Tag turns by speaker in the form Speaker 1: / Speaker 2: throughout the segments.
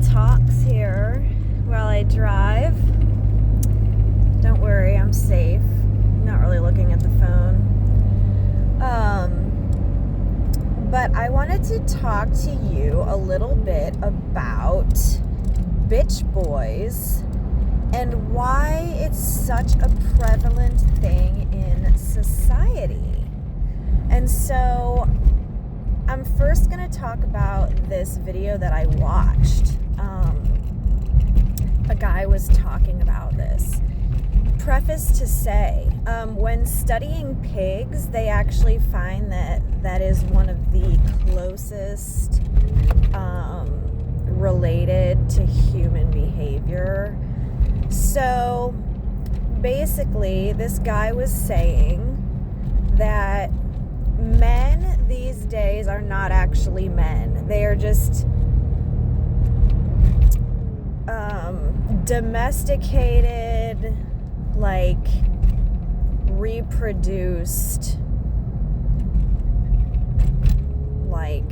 Speaker 1: talks here while I drive. Don't worry, I'm safe. I'm not really looking at the phone. But I wanted to talk to you a little bit about bitch boys and why it's such a prevalent thing in society. And so I'm first going to talk about this video that I watched. A guy was talking about this. Preface to say, when studying pigs, they actually find that is one of the closest related to human behavior. So basically, this guy was saying that men these days are not actually men. They are just domesticated, like reproduced, like,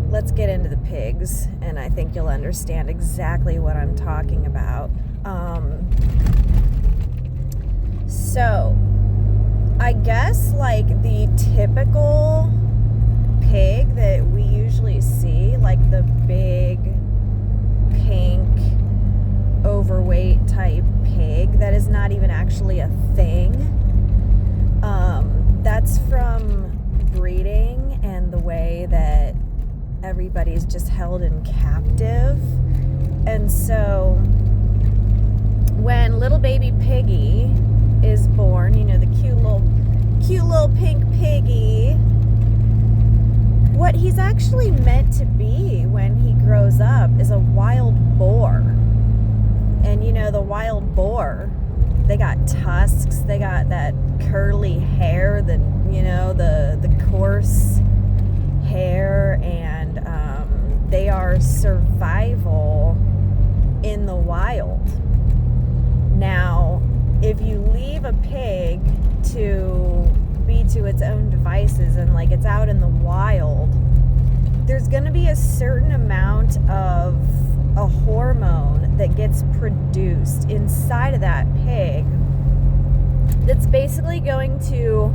Speaker 1: let's get into the pigs and I think you'll understand exactly what I'm talking about. So I guess like the typical pig that we usually see, like the big pink overweight type pig that is not even actually a thing, that's from breeding and the way that everybody's just held in captive. And so when little baby piggy is born, you know, the cute little pink piggy, what he's actually meant to be when he grows up is a wild boar. And you know, the wild boar, they got tusks, they got that curly hair, the coarse hair, and they are survival in the wild. Now, if you leave a pig to be to its own devices and like it's out in the wild, there's going to be a certain amount of a hormone that gets produced inside of that pig that's basically going to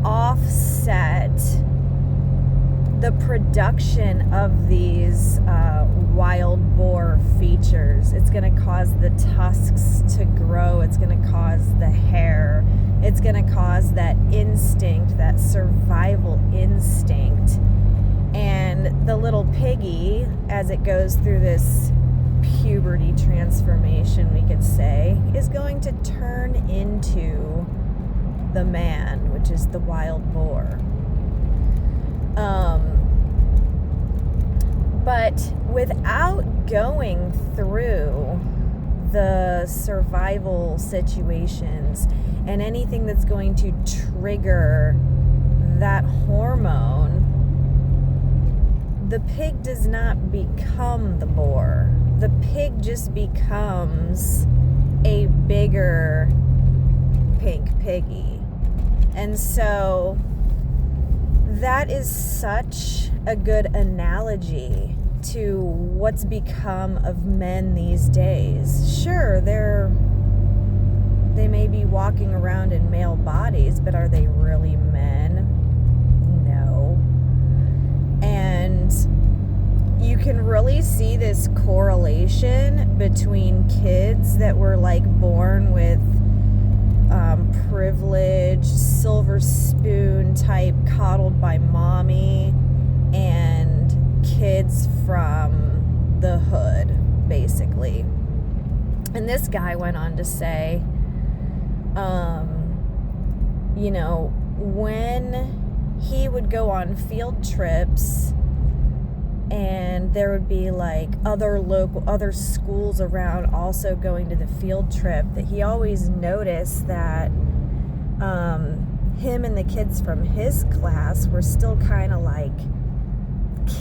Speaker 1: offset the production of these wild boar features. It's going to cause the tusks to grow. It's going to cause the hair. It's going to cause that instinct, that survival instinct. And the little piggy, as it goes through this puberty transformation, we could say, is going to turn into the man, which is the wild boar. But without going through the survival situations and anything that's going to trigger that hormone, the pig does not become the boar. The pig just becomes a bigger pink piggy. And so that is such a good analogy to what's become of men these days. Sure, they may be walking around in male bodies, but are they really men? No. And you can really see this correlation between kids that were like born with privileged, silver spoon type, coddled by mommy, and kids from the hood, basically. And this guy went on to say, when he would go on field trips and there would be like other schools around also going to the field trip, that he always noticed that him and the kids from his class were still kind of like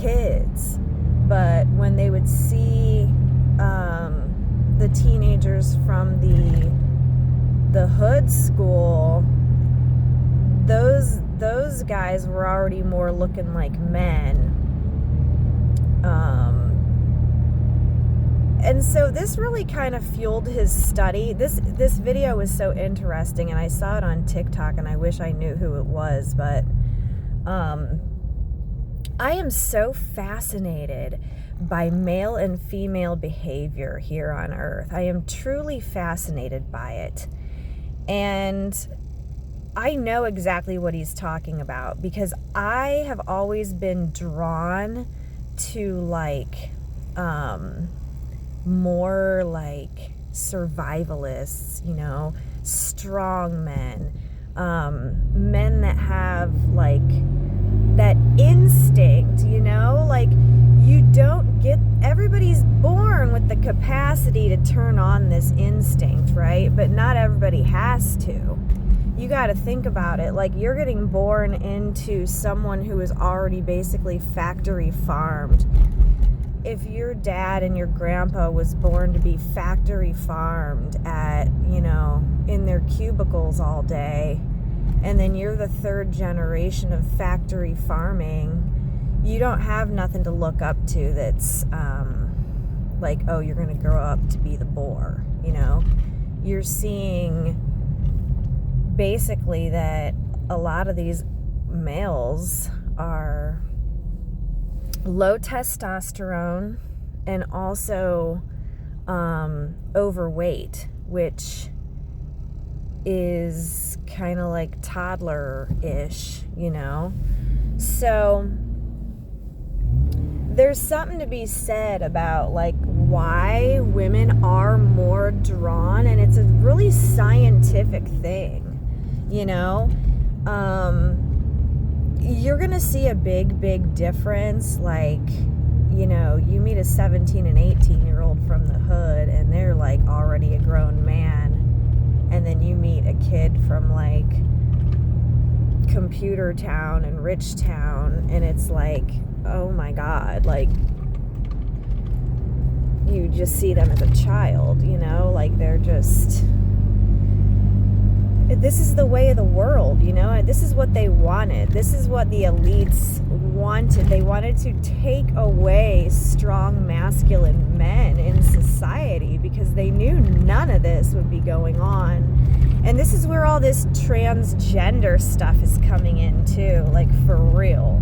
Speaker 1: kids. But when they would see the teenagers from the hood school, those guys were already more looking like men. And so this really kind of fueled his study. This video was so interesting, and I saw it on TikTok, and I wish I knew who it was, but I am so fascinated by male and female behavior here on Earth. I am truly fascinated by it. And I know exactly what he's talking about, because I have always been drawn to like more like survivalists, you know, strong men, men that have like that instinct, you know, like you don't get, everybody's born with the capacity to turn on this instinct, right? But not everybody has to. You got to think about it. Like, you're getting born into someone who is already basically factory farmed. If your dad and your grandpa was born to be factory farmed at, you know, in their cubicles all day, and then you're the third generation of factory farming, you don't have nothing to look up to that's like, oh, you're going to grow up to be the boar, you know? You're seeing basically that a lot of these males are low testosterone and also overweight, which is kind of like toddler-ish, you know? So there's something to be said about like why women are more drawn, and it's a really scientific thing, you know? You're gonna see a big difference. Like, you know, you meet a 17 and 18-year-old from the hood and they're like already a grown man, and then you meet a kid from like computer town and rich town, and it's like, oh my God, like you just see them as a child, you know, like they're just, this is the way of the world, you know, and this is what they wanted. This is what the elites wanted. They wanted to take away strong masculine men in society because they knew none of this would be going on. And this is where all this transgender stuff is coming in too, like for real.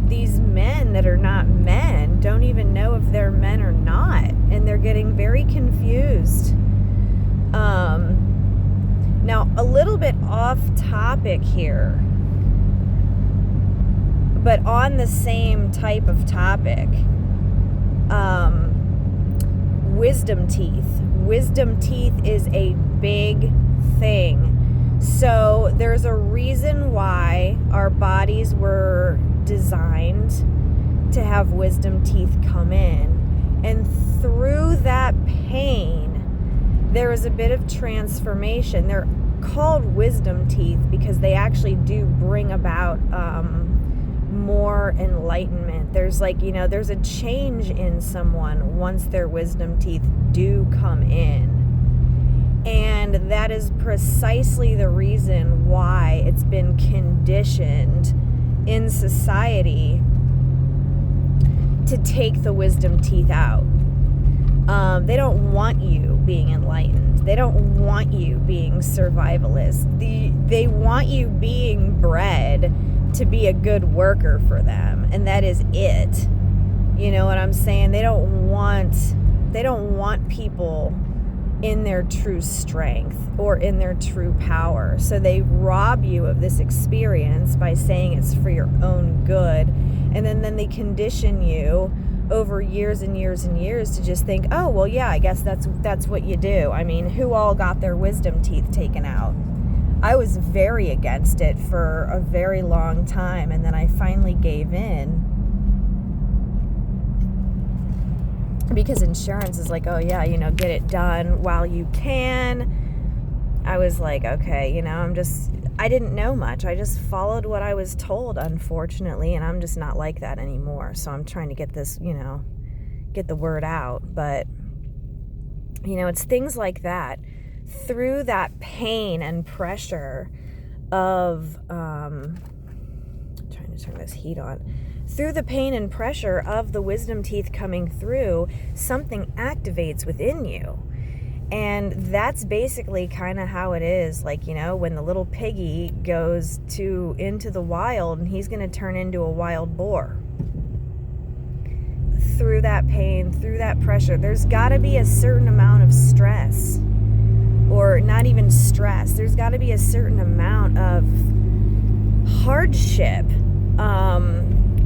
Speaker 1: These men that are not men don't even know if they're men or not, and they're getting very confused. Now, a little bit off topic here, but on the same type of topic, wisdom teeth. Wisdom teeth is a big thing. So there's a reason why our bodies were designed to have wisdom teeth come in. And through that pain, there is a bit of transformation. They're called wisdom teeth because they actually do bring about more enlightenment. There's like, you know, there's a change in someone once their wisdom teeth do come in. And that is precisely the reason why it's been conditioned in society to take the wisdom teeth out. They don't want you being enlightened. They don't want you being survivalist. They want you being bred to be a good worker for them, and that is it. You know what I'm saying? They don't want people in their true strength or in their true power. So they rob you of this experience by saying it's for your own good. And then they condition you over years and years and years to just think, oh, well, yeah, I guess that's what you do. I mean, who all got their wisdom teeth taken out? I was very against it for a very long time, and then I finally gave in. Because insurance is like, oh yeah, you know, get it done while you can. I was like, okay, you know, I didn't know much. I just followed what I was told, unfortunately, and I'm just not like that anymore. So I'm trying to get this, you know, get the word out. But, you know, it's things like that. Through that pain and pressure of me turn this heat on. Through the pain and pressure of the wisdom teeth coming through, something activates within you. And that's basically kind of how it is. Like, you know, when the little piggy goes into the wild and he's going to turn into a wild boar. Through that pain, through that pressure, there's got to be a certain amount of stress. Or not even stress. There's got to be a certain amount of hardship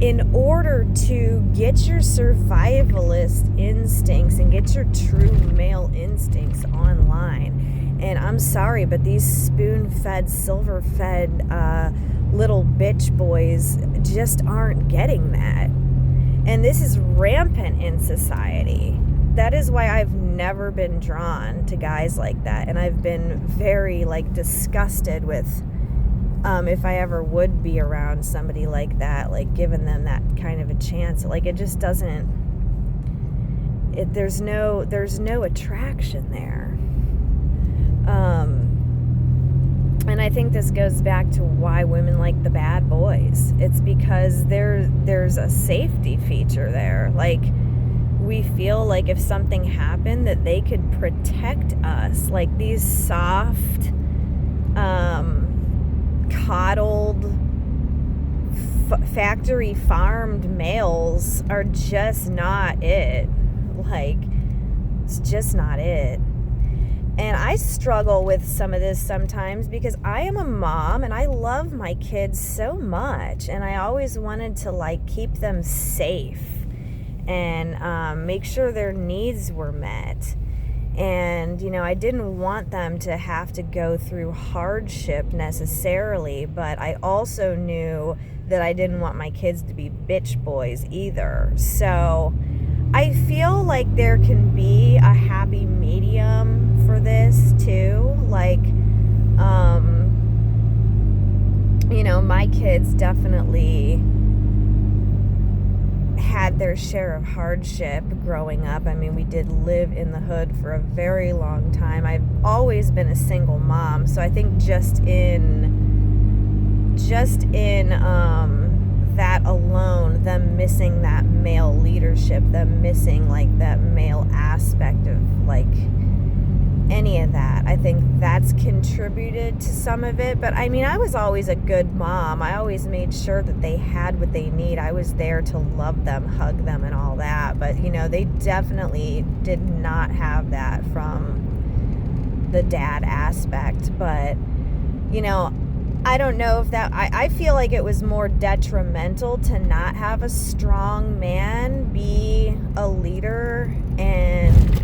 Speaker 1: in order to get your survivalist instincts and get your true male instincts online. And I'm sorry, but these spoon-fed, silver-fed little bitch boys just aren't getting that. And this is rampant in society. That is why I've never been drawn to guys like that. And I've been very, like, disgusted with if I ever would be around somebody like that, like giving them that kind of a chance. Like, it just doesn't, there's no attraction there. And I think this goes back to why women like the bad boys. It's because there's a safety feature there. Like, we feel like if something happened that they could protect us. Like, these soft, coddled, factory farmed males are just not it. Like, it's just not it. And I struggle with some of this sometimes because I am a mom and I love my kids so much, and I always wanted to, like, keep them safe and make sure their needs were met. And, you know, I didn't want them to have to go through hardship necessarily, but I also knew that I didn't want my kids to be bitch boys either. So I feel like there can be a happy medium for this too. Like, you know, my kids definitely had their share of hardship growing up. I mean, we did live in the hood for a very long time. I've always been a single mom, so I think just in that alone, them missing that male leadership, them missing, like, that male aspect of, like, any of that, I think that's contributed to some of it. But I mean, I was always a good mom. I always made sure that they had what they need. I was there to love them, hug them, and all that. But, you know, they definitely did not have that from the dad aspect. But, you know, I don't know if that, I feel like it was more detrimental to not have a strong man be a leader, and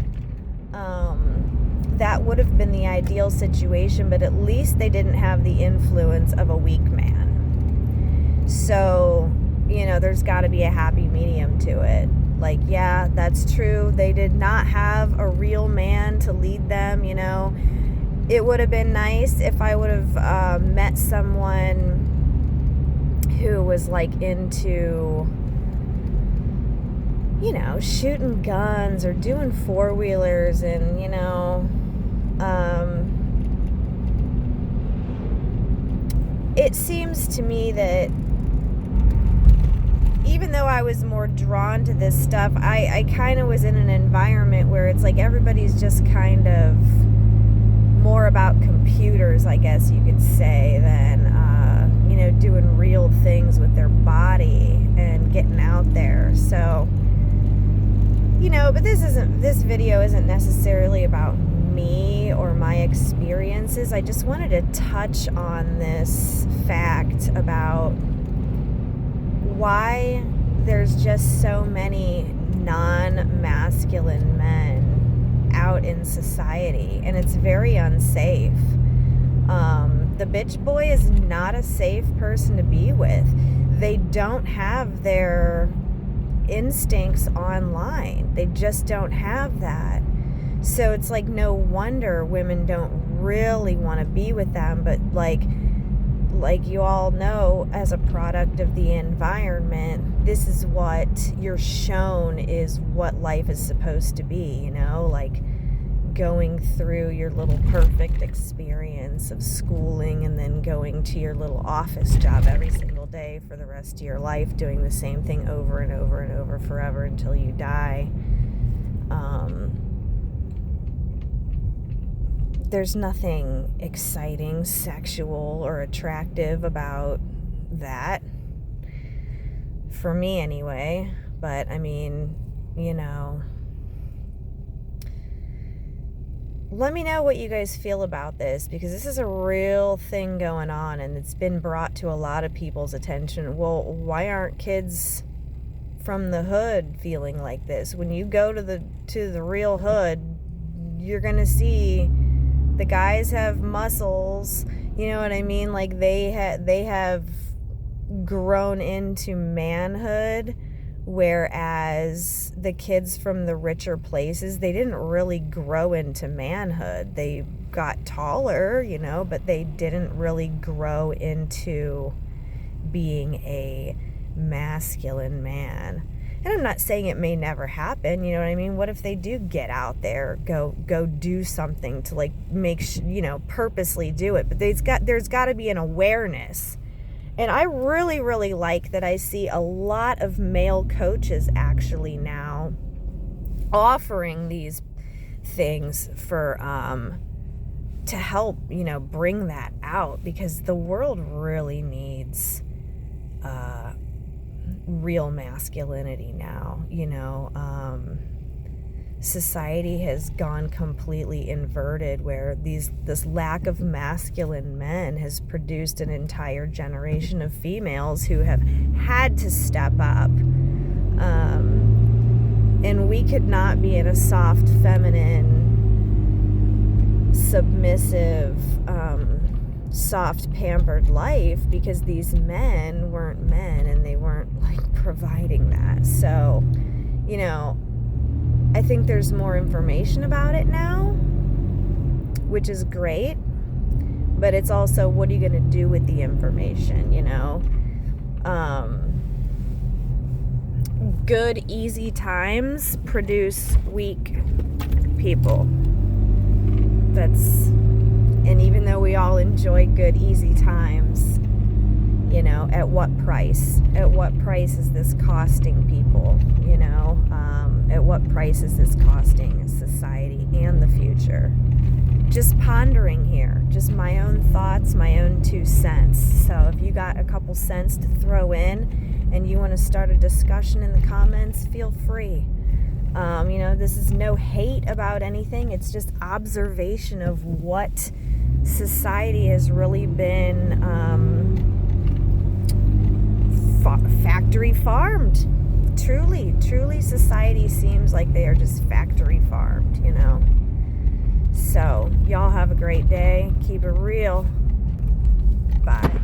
Speaker 1: that would have been the ideal situation, but at least they didn't have the influence of a weak man. So, you know, there's got to be a happy medium to it. Like, yeah, that's true. They did not have a real man to lead them, you know. It would have been nice if I would have met someone who was, like, into, you know, shooting guns or doing four-wheelers and, you know, it seems to me that even though I was more drawn to this stuff, I kind of was in an environment where it's like everybody's just kind of more about computers, I guess you could say, than, you know, doing real things with their body and getting out there. So, you know, but this video isn't necessarily about me or my experiences. I just wanted to touch on this fact about why there's just so many non-masculine men out in society, and it's very unsafe. The bitch boy is not a safe person to be with. They don't have their instincts online. They just don't have that. So it's like no wonder women don't really want to be with them. But like you all know, as a product of the environment, this is what you're shown is what life is supposed to be, you know, like going through your little perfect experience of schooling and then going to your little office job every single day for the rest of your life, doing the same thing over and over and over forever until you die. There's nothing exciting, sexual, or attractive about that. For me, anyway. But, I mean, you know, let me know what you guys feel about this, because this is a real thing going on, and it's been brought to a lot of people's attention. Well, why aren't kids from the hood feeling like this? When you go to the real hood, you're going to see the guys have muscles, you know what I mean? Like they have grown into manhood, whereas the kids from the richer places, they didn't really grow into manhood. They got taller, you know, but they didn't really grow into being a masculine man. And I'm not saying it may never happen, you know what I mean? What if they do get out there, go do something to like purposely do it? But there's got to be an awareness. And I really, really like that I see a lot of male coaches actually now offering these things for to help, bring that out, because the world really needs real masculinity now. Society has gone completely inverted, where this lack of masculine men has produced an entire generation of females who have had to step up. And we could not be in a soft, feminine, submissive, soft, pampered life, because these men weren't men and they weren't like providing that. So, I think there's more information about it now, which is great, but it's also, what are you going to do with the information? Good, easy times produce weak people. And even though we all enjoy good, easy times, at what price? At what price is this costing people? At what price is this costing society and the future? Just pondering here, just my own thoughts, my own 2 cents. So if you got a couple cents to throw in and you want to start a discussion in the comments, feel free. This is no hate about anything. It's just observation of what society has really been factory farmed. Truly society seems like they are just factory farmed, So y'all have a great day. Keep it real. Bye.